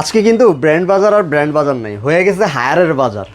আজকে কিন্তু ব্র্যান্ড বাজার আর ব্র্যান্ড বাজার নেই, হয়ে গেছে হায়ারের বাজার।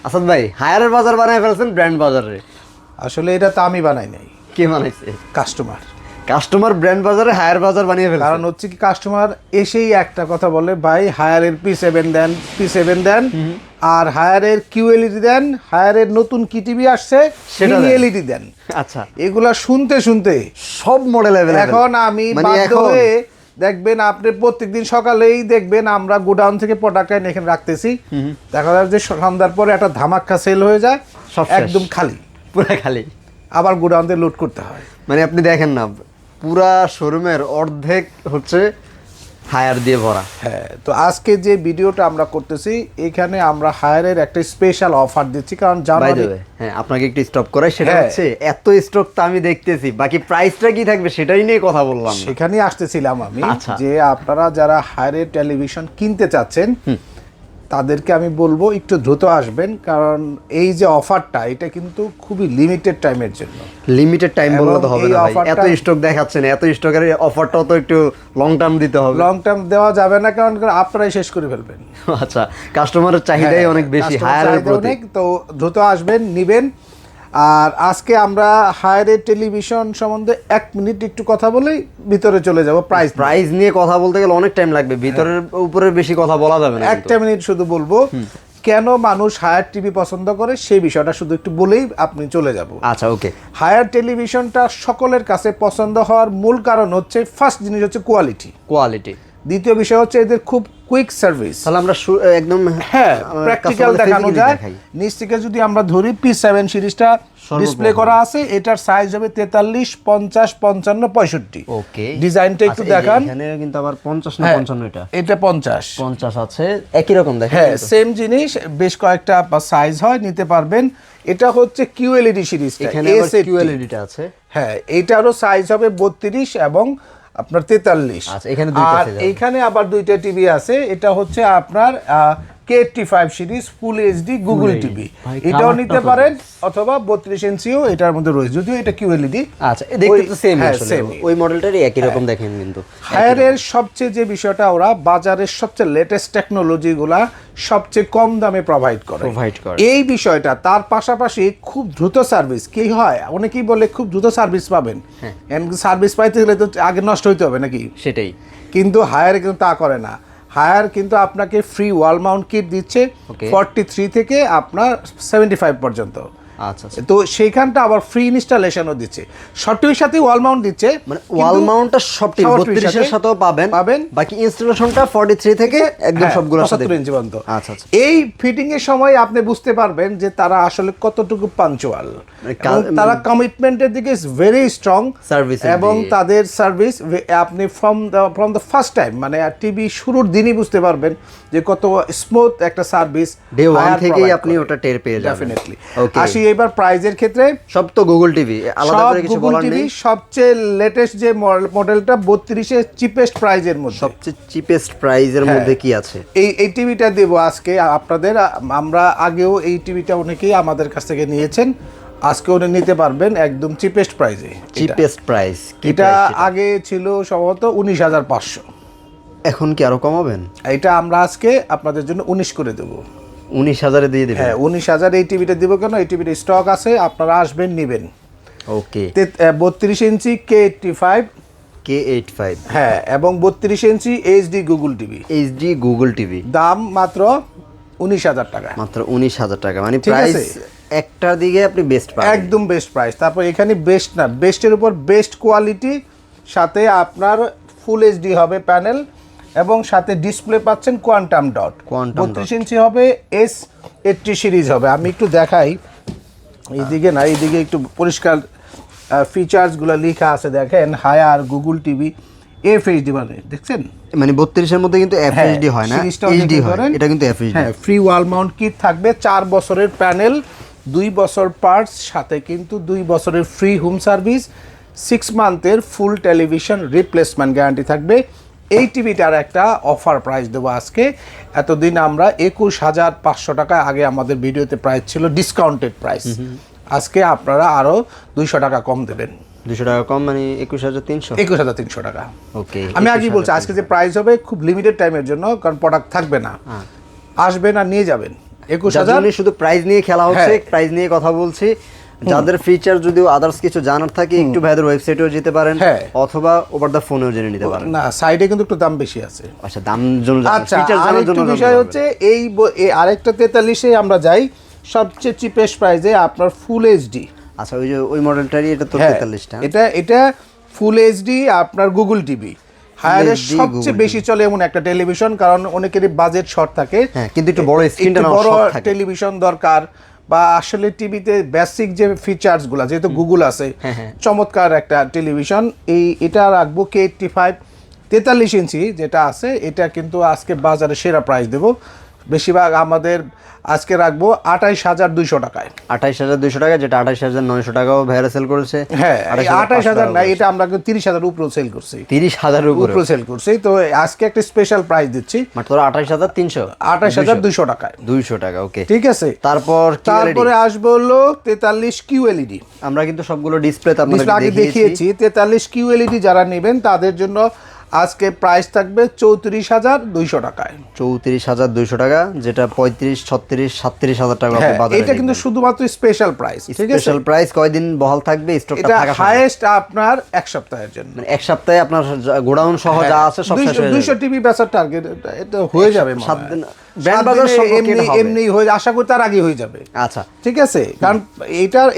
আসাদ ভাই, হায়ারের বাজার বানায় ফেলছেন ব্র্যান্ড বাজারে। আসলে এটা তো আমি বানাই নাই, কে বানাইছে? কাস্টমার। কাস্টমার ব্র্যান্ড বাজারে হায়ার বাজার বানিয়ে ফেলছে। কারণ হচ্ছে কি, কাস্টমার এসেই একটা কথা বলে, ভাই হায়ারের P7 দেন, P7 দেন, আর হায়ারের QLED দেন, হায়ারের নতুন কি টিভি আসছে সেটা মিনি দেন। LED দেন। আচ্ছা, এগুলা শুনতে শুনতে সব মডেল অ্যাভেলেবল। এখন আমি বাধ্য হয়ে দেখবেন, আপনি প্রত্যেকদিন সকালেই দেখবেন আমরা গোডাউন থেকে প্রোডাক্ট এনে এখানে রাখতেছি, দেখা যায় যে সন্ধ্যার পরে একটা ধামাক্কা সেল হয়ে যায়, সব শেষ। একদম খালি, পুরা খালি। আবার গোডাউন থেকে লোড করতে হয়। মানে আপনি দেখেন না, পুরা শোরুমের অর্ধেক হচ্ছে হায়ার দিয়ে ভরা। হ্যাঁ, তো আজকে যে ভিডিওটা আমরা করতেছি, এখানে আমরা হায়ারের একটা স্পেশাল অফার দিচ্ছি, কারণ বাই জানুয়ারি দ্য ওয়ে, হ্যাঁ আপনাকে একটু স্টপ করাই, সেটা হ্যাঁ। হচ্ছে এত স্টক তো আমি দেখতেছি, বাকি প্রাইসটা কি থাকবে সেটাই নিয়ে কথা বললাম না। সেখানেই আসতেছিলাম আমি, আচ্ছা। যে আপনারা যারা হায়ারের টেলিভিশন কিনতে চাচ্ছেন তাদেরকে আমি বলবো একটু দ্রুত আসবেন, কারণ এই যে অফারটা, এটা কিন্তু খুবই লিমিটেড টাইমের জন্য। লিমিটেড টাইম বললে তো হবে এবং না এই ভাই, এত অফারটা- স্টক দেখাচ্ছেন, এত স্টকের অফারটাও তো একটু লং টার্ম দিতে হবে। লং টার্ম দেওয়া যাবে না, কারণ আপনারাই শেষ করে ফেলবেন। আচ্ছা, কাস্টমারের চাহিদাই অনেক বেশি Customer হায়ারের চাহিদা প্রতি। অনেক, তো দ্রুত আসবেন, নিবেন। আর আজকে আমরা হায়ারের টেলিভিশন সম্বন্ধে 1 মিনিট একটু কথা বলেই ভিতরে চলে যাব। প্রাইস নিয়ে কথা বলতে গেলে অনেক টাইম লাগবে, ভিতরের উপরে বেশি কথা বলা যাবে না। একটা মিনিট শুধু বলবো কেন মানুষ হায়ার টিভি পছন্দ করে, সেই বিষয়টা শুধু একটু বলেই আপনি চলে যাব। আচ্ছা, ওকে। হায়ার টেলিভিশনটা সকলের কাছে পছন্দ হওয়ার মূল কারণ হচ্ছে, ফার্স্ট জিনিস হচ্ছে কোয়ালিটি, কোয়ালিটি। দ্বিতীয় বিষয় হচ্ছে এদের খুব কুইক সার্ভিস। তাহলে আমরা একদম হ্যাঁ, আমরা প্র্যাকটিক্যাল customer দেখানো physically যায়। দেখাই। নিচ থেকে যদি আমরা ধরি, P7 সিরিজটা ডিসপ্লে করা আছে, এটার সাইজ হবে 43, 50, 55, 65। ওকে, ডিজাইনটা একটু দেখান। এখানে কিন্তু আবার 50 না হ্যাঁ, 55, এটা 50। 50 আছে, একই রকম দেখেন। হ্যাঁ, সেম জিনিস, বেশ কয়েকটা সাইজ হয়, নিতে পারবেন। এটা হচ্ছে QLED সিরিজটা, এখানে আবার QLED টা আছে। হ্যাঁ, এটারও সাইজ হবে 32 এবং আপনার 43। আচ্ছা, এখানে দুইটা আর size হবে। এইখানে আবার দুইটা টিভি আছে, এটা হচ্ছে আপনার K85 সিরিজ ফুল HD গুগল টিভি, ভাই, এটাও কালারটা নিতে তো পারেন, অথবা 32 ইঞ্চিও এটার মধ্যে রয়েছে, যদিও এটা QLED। আচ্ছা, দেখতে তো সেম, হ্যাঁ, আসলে same। ওই মডেলটারই একই রকম দেখেন কিন্তু। হায়ারের সবচেয়ে যে বিষয়টা, ওরা বাজারের সবচেয়ে লেটেস্ট টেকনোলজিগুলা সবচেয়ে কম দামে প্রোভাইড করে। এই বিষয়টা, তার পাশাপাশি খুব দ্রুত সার্ভিস। কি হয়, অনেকেই বলে খুব দ্রুত সার্ভিস পাবেন, সার্ভিস পাইতে গেলে তো আগে নষ্ট হইতে হবে নাকি? সেটাই। কিন্তু হায়ার কিন্তু তা করে না। হায়ার কিন্তু আপনাকে ফ্রি ওয়াল মাউন্ট কিট দিচ্ছে, Okay. 43 থেকে আপনার 75 পর্যন্ত। আচ্ছা, তো সেইখানটা আবার ফ্রি ইনস্টলেশনও দিচ্ছে, সবটির সাথে ওয়াল মাউন্ট দিচ্ছে, মানে ওয়াল মাউন্টটা সব ঠিক 32 এর সাথেও পাবেন, বাকি ইনস্টলেশনটা 43 থেকে একদম সবগুলোর সাথে 75 ইঞ্চি পর্যন্ত। আচ্ছা, আচ্ছা। এই ফিটিং এর সময় আপনি বুঝতে পারবেন যে তারা আসলে কতটুকু পাঞ্চুয়াল, তারা কমিটমেন্টের দিকে ইজ ভেরি স্ট্রং। Service এবং তাদের সার্ভিস আপনি ফ্রম দ্য ফার্স্ট টাইম, মানে টিভি শুরুর দিনই বুঝতে পারবেন যে কত স্মুথ একটা সার্ভিস ডে 1 থেকেই আপনি ওটা টের পেয়ে যাবেন। ডেফিনেটলি। ওকে, আসি এবার প্রাইজের ক্ষেত্রে। সব তো গুগল টিভি, আলাদা করে কিছু বলার নেই। সবচেয়ে লেটেস্ট যে মডেলটা 32 এর চিপেস্ট প্রাইজের মধ্যে, সবচেয়ে চিপেস্ট প্রাইজের মধ্যে কি আছে? এই টিভিটা দেবো আজকে আপনাদের। আমরা আগেও এই টিভিটা অনেকেই আমাদের কাছ থেকে নিয়েছেন, আজকে ওটা নিতে পারবেন একদম চিপেস্ট প্রাইজে। চিপেস্ট প্রাইস এটা আগে ছিল সম্ভবত 19,500, এখন কি আরো কমাবেন? এটা আমরা আজকে আপনাদের জন্য 19 করে দেবো। 19,000 এ দিয়ে দিবেন? হ্যাঁ, 19,000 এই টিভিটা দিব। কেন? এই টিভিটা স্টক আছে, আপনারা আসবেন, নেবেন। ওকে, 32 ইঞ্চি K85, K85, হ্যাঁ, এবং 32 ইঞ্চি HD Google TV, HD Google TV, দাম মাত্র 19,000 টাকা। মাত্র 19,000 টাকা। মানে ঠিক প্রাইস আছে। একটার দিকে আপনি বেস্ট পাবেন, একদম বেস্ট প্রাইস। তারপর এখানে বেস্ট না, বেস্টের উপর বেস্ট কোয়ালিটি, সাথে আপনার ফুল HD হবে প্যানেল, এবং সাথে ডিসপ্লে পাচ্ছেন কোয়ান্টাম ডট। Quantum 32 ইঞ্চি হবে, S80 সিরিজ হবে। আমি একটু দেখাই, এইদিকে না, এইদিকে একটু পরিষ্কার ফিচার্সগুলো লেখা আছে, দেখেন। হায়ার গুগল টিভি FHD, মানে দেখছেন, মানে 32 এর মধ্যে কিন্তু FHD হয় না, HD হয়, এটা কিন্তু FHD। হ্যাঁ, ফ্রি ওয়াল মাউন্ট কিট থাকবে, 4 বছরের প্যানেল, 2 বছর পার্টস, সাথে কিন্তু 2 বছরের ফ্রি হোম সার্ভিস, 6 মান্থের ফুল টেলিভিশন রিপ্লেসমেন্ট গ্যারান্টি থাকবে। এই টিভিটার একটা অফার প্রাইস দেবো আজকে। এতদিন আমরা 21,500 টাকা, আগে আমাদের ভিডিওতে প্রাইস ছিল ডিসকাউন্টেড প্রাইস, আজকে আপনারা আরও 200 টাকা কম দেবেন। 200 টাকা কম, মানে 21300। 21300 টাকা। ওকে, আমি আগেই বলছি আজকে যে প্রাইস হবে খুব লিমিটেড টাইমের জন্য, কারণ প্রোডাক্ট থাকবে না, আসবেন আর নিয়ে যাবেন। 21000 শুধু প্রাইস নিয়ে খেলা হচ্ছে, প্রাইস নিয়ে কথা বলছি। যাদের ফিচার যদিও আদার্স কিছু জানার থাকে একটু ভাইদের ওয়েবসাইটেও যেতে পারেন, অথবা ওভার দা ফোনেও জেনে নিতে পারেন। না, সাইডে কিন্তু একটু দাম বেশি আছে। আচ্ছা, দাম জন্য আচ্ছা, ফিচার জানার জন্য বিষয় হচ্ছে এই আরেকটা 43-এ আমরা যাই সবচেয়ে চিপেস্ট প্রাইসে, আপনার ফুল এইচডি। আচ্ছা, ওই যে ওই মডেলটারই এটা তো 43টা। এটা ফুল এইচডি আপনার গুগল টিভি। হায়ারের সবচেয়ে বেশি চলে এমন একটা টেলিভিশন, কারণ অনেকেরই বাজেট শর্ট থাকে, কিন্তু একটু বড় স্ক্রিনটা বড় টেলিভিশন দরকার, বা আসলে টিভিতে বেসিক যে ফিচার্স গুলা, যেহেতু গুগল আছে, চমৎকার একটা টেলিভিশন। এটা রাখবো K85 43 ইঞ্চি যেটা আছে, এটা কিন্তু আজকে বাজারে সেরা প্রাইস দেবো। বেশিরভাগ আমাদের আজকে রাখবো 28200 টাকায়। 28200 টাকা, যেটা 28900 টাকাও ভাইরা সেল করেছে। হ্যাঁ, 28000 না, এটা আমরা 30000 উপরে সেল করছি। 30000 উপরে সেল করছি। তো আজকে একটা স্পেশাল প্রাইস দিচ্ছি মাত্র 28300, 28200 টাকায়। 200 টাকা। ওকে, ঠিক আছে। তারপরে আসবো হলো 43 QLED। আমরা কিন্তু সবগুলো ডিসপ্লে আপনাদের আগে দেখিয়েছি। 43 QLED যারা নেবেন তাদের জন্য আজকে প্রাইস থাকবে 34200 টাকায়। 34200 টাকা, যেটা 35, 36, 37000 টাকা আপনি বাজারে। এটা কিন্তু শুধুমাত্র স্পেশাল প্রাইস। ঠিক আছে, স্পেশাল প্রাইস। কয়দিন বহাল থাকবে স্টকটা? এটা হাইয়েস্ট আপনার এক সপ্তাহের জন্য, মানে এক সপ্তাহে আপনার গোডাউন সহ যা আছে সব শেষ হয়ে যাবে। 200 টিভি বেচার টার্গেট এটা হয়ে যাবে। 7 দিন ব্র্যান্ড বাজার এমনি হয়ে, আশা করি তার আগে হয়ে যাবে। আচ্ছা, ঠিক আছে। কারণ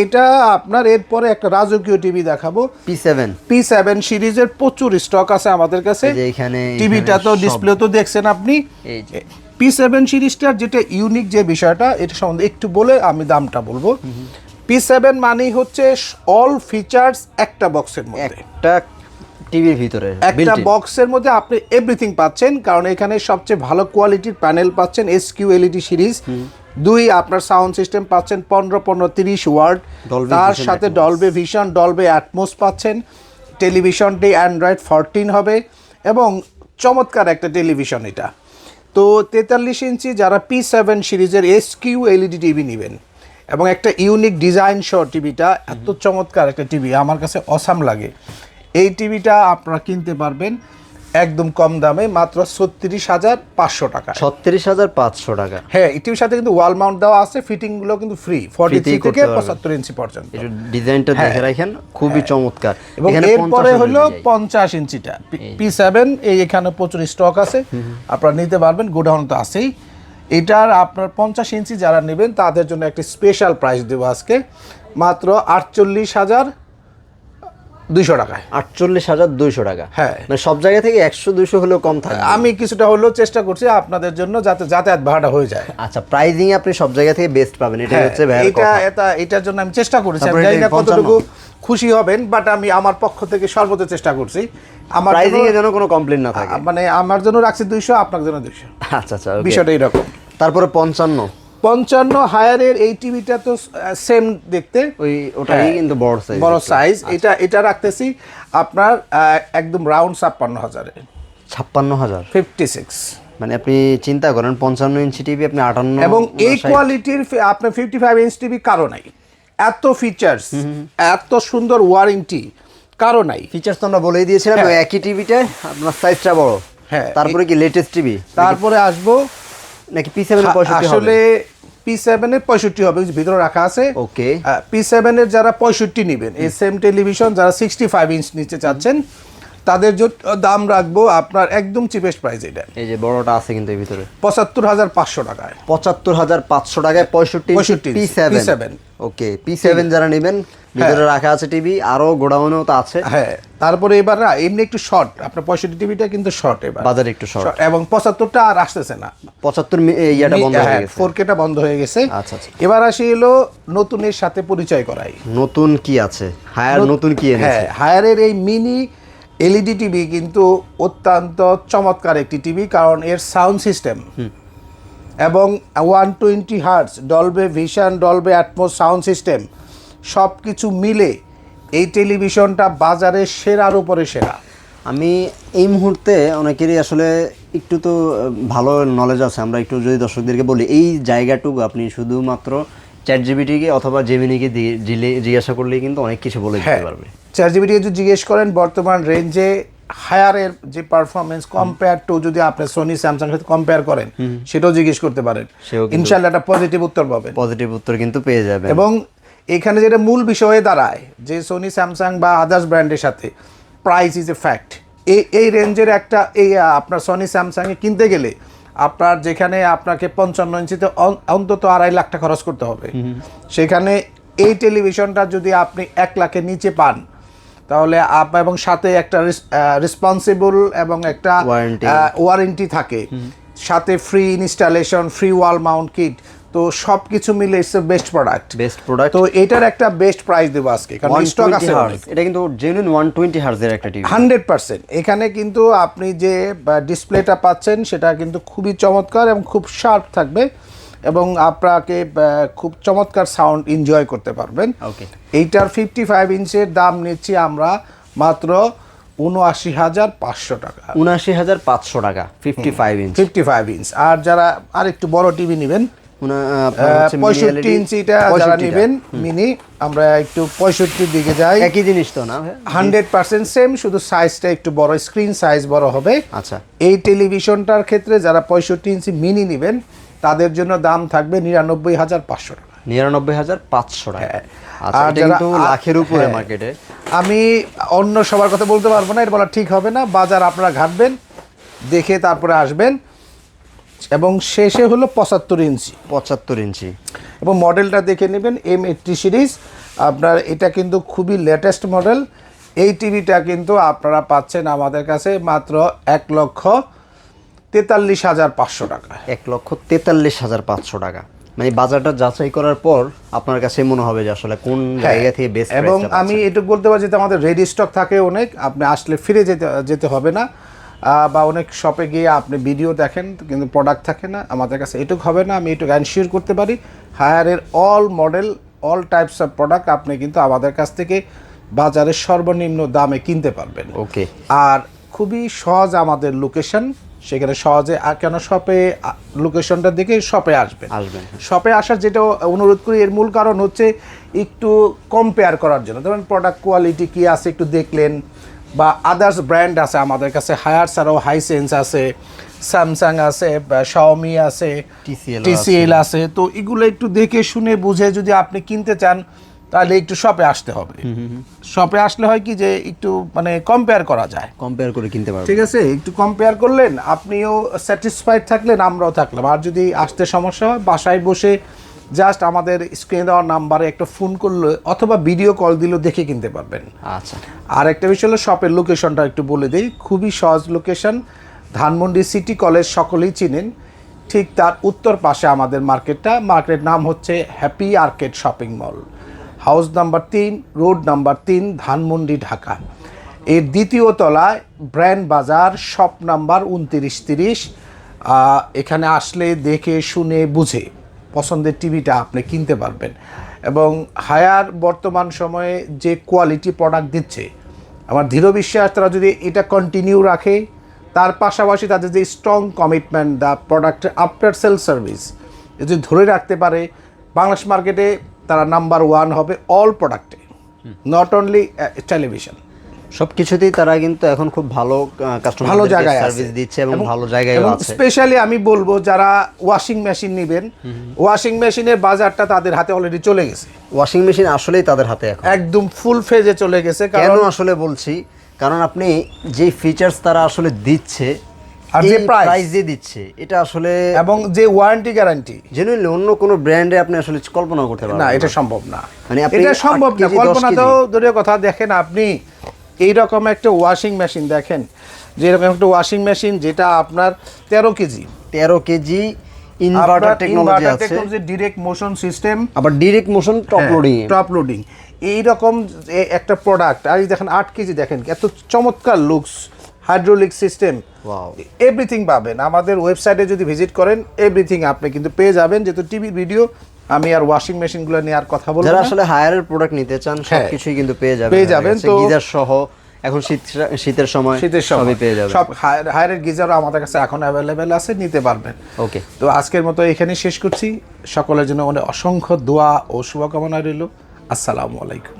এটা আপনার এরপরে একটা রাজকীয় টিভি দেখাবো, P7 সিরিজের প্রচুর স্টক আছে আমাদের কাছে। এইখানে টিভিটা তো ডিসপ্লে তো দেখছেন আপনি। P7 সিরিজটার যেটা ইউনিক যে বিষয়টা, এটা সম্বন্ধে একটু বলে আমি দামটা বলবো। P7 মানেই হচ্ছে অল ফিচার্স একটা বক্সের মধ্যে, একটা টিভির ভিতরে একটা বক্সের মধ্যে আপনি এভরিথিং পাচ্ছেন। কারণ এখানে সবচেয়ে ভালো কোয়ালিটির প্যানেল পাচ্ছেন, SQLED সিরিজ। 2 আপনার সাউন্ড সিস্টেম পাচ্ছেন 15-30 ওয়াট, তার সাথে ডলবে ভিশন, ডলবে অ্যাটমস পাচ্ছেন। টেলিভিশনটি অ্যান্ড্রয়েড 14 হবে এবং চমৎকার একটা টেলিভিশন এটা। তো 43 ইঞ্চি যারা P7 সিরিজের SQLED টিভি নেবেন, এবং একটা ইউনিক ডিজাইন সহ টিভিটা, এত চমৎকার একটা টিভি আমার কাছে অসাম লাগে। এই টিভিটা আপনারা কিনতে পারবেন একদম কম দামে, মাত্র 36500 টাকা। 36500 টাকা। হ্যাঁ, এই টিভির সাথে কিন্তু ওয়াল মাউন্ট দেওয়া আছে, ফিটিং গুলো কিন্তু ফ্রি, 43 থেকে 75 ইঞ্চি পর্যন্ত। এই ডিজাইনটা দেখে রাখেন, খুবই চমৎকার। এবং এরপরে হলো 50 ইঞ্চিটা P7, এখানে প্রচুর স্টক আছে, আপনারা নিতে পারবেন, গোডাউন তো আছেই। এটার আপনার 50 ইঞ্চি যারা নেবেন তাদের জন্য একটা স্পেশাল প্রাইস দেবো আজকে, মাত্র 48200 টাকায়। 48200 টাকা। হ্যাঁ, মানে সব জায়গা থেকে 100-200 হলেও কম থাকে। আমি কিছুটা হলেও চেষ্টা করছি আপনাদের জন্য, যাতে যাতায়াত ভাড়াটা হয়ে যায়। আচ্ছা, প্রাইজিং আপনি সব জায়গা থেকে বেস্ট পাবেন, এটা হচ্ছে এটার জন্য আমি চেষ্টা করছি। আমি জানি না কতটুকু খুশি হবেন, বাট আমি আমার পক্ষ থেকে সর্বোচ্চ চেষ্টা করছি। আমার প্রাইজিং এর জন্য কোনো কমপ্লেইন না থাকে। মানে আমার জন্য রাখছি 200, আপনার জন্য 200। আচ্ছা, বিষয়টা এরকম। তারপরে 55 হায়ারের এই টিভিটা তো সেম দেখতে, ওটাই কিন্তু বড় সাইজ। এটা রাখতেছি আপনার একদম রাউন্ড 56000-এ। 56000, 56। মানে আপনি চিন্তা করেন 55 ইঞ্চি টিভি আপনি 58, এবং এই কোয়ালিটির আপনার 55 ইঞ্চি টিভি কারো নাই, এত ফিচার্স, এত সুন্দর ওয়ারেন্টি কারো নাই। ফিচার্স তো আমরা বলেই দিয়েছিলাম, একই টিভিতে আপনার সাইজটা বড়। হ্যাঁ, তারপরে কি লেটেস্ট টিভি? তারপরে আসবো নাকি P7 এর 65 হবে? আসলে P7 এর 65 হবে, ভিতরে রাখা আছে। ওকে, P7 এর যারা 65 নেবেন, এই সেম টেলিভিশন যারা 65 ইঞ্চ নিচে চাচ্ছেন, তাদের জন্য দাম রাখবো আপনার একদম চিপেস্ট প্রাইস। এটা এই যে বড়টা আছে কিন্তু এর ভিতরে 75500 টাকায়। 75500 টাকায় 65 P7। ওকে, P7 যারা নেবেন, ভিতরে রাখা আছে টিভি, আরো গোডাউনেও তো আছে। হ্যাঁ, তারপরে এবার না এমনি একটু শর্ট, আপনার 65 টিভিটা কিন্তু শর্ট, এবার বাজারে একটু শর্ট, এবং 75টা আর আসতেছে না। 75 ইয়াটা বন্ধ হয়ে গেছে, 4Kটা বন্ধ হয়ে গেছে। আচ্ছা, এবার আসি হলো নতুনের সাথে পরিচয় করাই। নতুন কি আছে? হায়ার নতুন কি এনেছে? হ্যাঁ, হায়ারের এই মিনি এলইডি টিভি কিন্তু অত্যন্ত চমৎকার একটি টিভি, কারণ এর সাউন্ড সিস্টেম এবং 120 hertz ডলবে vision, ডলবে atoms sound system সব কিছু মিলে এই টেলিভিশনটা বাজারে সেরার উপরে সেরা। আমি এই মুহূর্তে অনেকেরই আসলে একটু তো ভালো নলেজ আছে, আমরা একটু যদি দর্শকদেরকে বলি, এই জায়গাটুকু আপনি শুধুমাত্র ChatGPT কে অথবা Gemini কে জিজ্ঞাসা করলেই কিন্তু অনেক কিছু বলে দিতে পারবে। ChatGPT যদি জিজ্ঞেস করেন বর্তমান রেঞ্জে হায়ারের যে পারফরমেন্স কম্পেয়ার টু যদি আপনি সোনি স্যামসাং সাথে কম্পেয়ার করেন সেটাও জিজ্ঞেস করতে পারেন, ইনশাআল্লাহ একটা পজিটিভ উত্তর পাবেন। পজিটিভ উত্তর কিন্তু পেয়ে যাবেন। এবং এখানে যেটা মূল বিষয় হয়ে দাঁড়ায় যে সোনি স্যামসাং বা আদার্স ব্র্যান্ডের সাথে প্রাইস ইজ এ ফ্যাক্ট। এই রেঞ্জের একটা আপনার সোনি স্যামসাংয়ে কিনতে গেলে আপনার যেখানে আপনাকে 55 ইঞ্চিতে অন্তত 2.5 লাখ টাকা খরচ করতে হবে, সেখানে এই টেলিভিশনটা যদি আপনি 1 লাখের নিচে পান তাহলে এবং সাথে একটা রেসপন্সিবল এবং একটা ওয়ারেন্টি থাকে, সাথে free installation, free wall mount kit, তো সবকিছু মিলে ইটস এ বেস্ট প্রোডাক্ট। তো এটার একটা বেস্ট প্রাইস দেব আজকে, কারণ স্টক আছে। এটা কিন্তু জেনুইন 120 হার্জের একটা টিভি 100%। এখানে কিন্তু আপনি যে ডিসপ্লেটা পাচ্ছেন সেটা কিন্তু খুবই চমৎকার এবং খুব শার্প থাকবে এবং আপনাকে খুব চমৎকার সাউন্ড এনজয় করতে পারবেন। এইটার 55 ইঞ্চের দাম নিচ্ছি আমরা মাত্র ৭৯,৫০০ টাকা। ৭৯,৫০০ টাকা 55 ইঞ্চ। আর যারা আরেকটু বড় টিভি নেবেন 65 ইঞ্চিটা যারা নেবেন মিনি, আমরা একটু 65 দিকে যাই। একই জিনিস তো না? 100% সেম, শুধু সাইজটা একটু বড়, স্ক্রিন সাইজ বড় হবে। আচ্ছা, এই টেলিভিশনটার ক্ষেত্রে যারা 65 ইঞ্চি মিনি নেবেন তাদের জন্য দাম থাকবে ৯৯,৫০০ টাকা। ৯৯,৫০০ টাকা। আচ্ছা, এটা কিন্তু লাখের উপরে মার্কেটে। আমি অন্য সবার কথা বলতে পারবো না, এটা বলা ঠিক হবে না। বাজার আপনারা ঘাটবেন, দেখে তারপরে আসবেন। এবং শেষে হলো 75 ইঞ্চি। 75 ইঞ্চি এবং মডেলটা দেখে নেবেন M80 সিরিজ। আপনার এটা কিন্তু খুবই লেটেস্ট মডেল। এই টিভিটা কিন্তু আপনারা পাচ্ছেন আমাদের কাছে মাত্র ১,৪৩,৫০০ টাকা। ১,৪৩,৫০০ টাকা। মানে বাজারটা যাচাই করার পর আপনার কাছে মনে হবে যে আসলে কোন জায়গা থেকে বেস্ট। এবং আমি এটুকু বলতে পারছি যে আমাদের রেডি স্টক থাকে অনেক, আপনি আসলে ফিরে যেতে হবে না। বা অনেক শপে গিয়ে আপনি ভিডিও দেখেন কিন্তু প্রোডাক্ট থাকে না, আমাদের কাছে এটুকু হবে না। আমি এটুকু এনশিওর করতে পারি হায়ারের all model, all types of product আপনি কিন্তু আমাদের কাছ থেকে বাজারের সর্বনিম্ন দামে কিনতে পারবেন। ওকে। আর খুবই সহজ আমাদের লোকেশন, সেখানে সহজে কেন শপে লোকেশনটা দেখে শপে আসবেন। শপে আসার যেটা অনুরোধ করি, এর মূল কারণ হচ্ছে একটু কম্পেয়ার করার জন্য। ধরুন প্রোডাক্ট কোয়ালিটি কী আছে একটু দেখলেন, বা আদার্স ব্র্যান্ড আছে আমাদের কাছে, হায়ার ছাড়াও হাইসেন্স আছে, স্যামসাং আছে, শাওমি আছে, TCL আছে। তো এগুলো একটু দেখে শুনে বুঝে যদি আপনি কিনতে চান তাহলে একটু শপে আসতে হবে। শপে আসলে হয় কি যে একটু মানে কম্পেয়ার করা যায়, কম্পেয়ার করে কিনতে পারবেন। ঠিক আছে, একটু কম্পেয়ার করলেন, আপনিও স্যাটিসফাইড থাকলেন, আমরাও থাকলাম। আর যদি আসতে সমস্যা হয় বাসায় বসে জাস্ট আমাদের স্ক্রিনে দেওয়ার নাম্বারে একটা ফোন করলে অথবা ভিডিও কল দিলেও দেখে কিনতে পারবেন। আচ্ছা, আর একটা বিষয় হলো শপের লোকেশনটা একটু বলে দিই। খুবই সহজ লোকেশন, ধানমন্ডি সিটি কলেজ সকলেই চিনেন, ঠিক তার উত্তর পাশে আমাদের মার্কেটের নাম হচ্ছে happy arcade shopping mall, house number 3, road number 3, Dhanmondi, Dhaka. এর দ্বিতীয় তলায় ব্র্যান্ড বাজার, শপ নাম্বার 2930। এখানে আসলে দেখে শুনে বুঝে পছন্দের টিভিটা আপনি কিনতে পারবেন। এবং হায়ার বর্তমান সময়ে যে কোয়ালিটি প্রোডাক্ট দিচ্ছে, আমার দৃঢ় বিশ্বাস তারা যদি এটা কন্টিনিউ রাখে, তার পাশাপাশি তাদের যে স্ট্রং কমিটমেন্ট দ্য প্রোডাক্টের আফটার সেল সার্ভিস যদি ধরে রাখতে পারে, বাংলাদেশ মার্কেটে তারা নাম্বার 1 হবে অল প্রোডাক্টে, নট অনলি টেলিভিশন। সবকিছুতেই তারা কিন্তু এখন খুব ভালো ভালো জায়গায় সার্ভিস দিচ্ছে এবং ভালো জায়গায় আছে। স্পেশালি আমি বলবো যারা ওয়াশিং মেশিন নেবেন, ওয়াশিং মেশিনের বাজারটা তাদের হাতে অলরেডি চলে গেছে। ওয়াশিং মেশিন আসলেই তাদের হাতে এখন একদম ফুল ফেজে চলে গেছে। কেন আসলে বলছি, কারণ আপনি যে ফিচার্স তারা আসলে দিচ্ছে আর যে প্রাইস যে দিচ্ছে, এটা আসলে এবং যে ওয়ারেন্টি গ্যারান্টি জেনুইনলি অন্য কোনো ব্র্যান্ডে আপনি আসলে কল্পনা করতে পারবেন না। এটা সম্ভব না, মানে এটা সম্ভব না। কল্পনাতেও দূরের কথা। দেখেন আপনি এইরকম একটা ওয়াশিং মেশিন দেখেন, যেরকম একটা ওয়াশিং মেশিন যেটা আপনার 13 কেজি ইনভার্টার টেকনোলজি আছে, ডাইরেক্ট মোশন সিস্টেম, আবার ডাইরেক্ট মোশন টপ লোডিং এইরকম একটা প্রোডাক্ট। আর দেখেন 8 কেজি, দেখেন এত চমৎকার লুকস, হাইড্রোলিক সিস্টেম, এভরিথিং পাবেন। আমাদের ওয়েবসাইটে যদি ভিজিট করেন এভরিথিং আপনি কিন্তু পেয়ে যাবেন। যেহেতু টিভি, ভিডিও, আমি আর ওয়াশিং মেশিনগুলো নিয়ে আর কথা বলবো না। যারা আসলে হায়ারের প্রোডাক্ট নিতে চান সবকিছুই কিন্তু পেয়ে যাবেন। তো গিজার সহ এখন শীতের সময় সবই পেয়ে যাবেন। সব হায়ারের গিজারও আমাদের কাছে এখন অ্যাভেলেবেল আছে, নিতে পারবেন। ওকে, তো আজকের মতো এখানেই শেষ করছি। সকলের জন্য অনেক অসংখ্য দোয়া ও শুভকামনা রইল। আসসালামু আলাইকুম।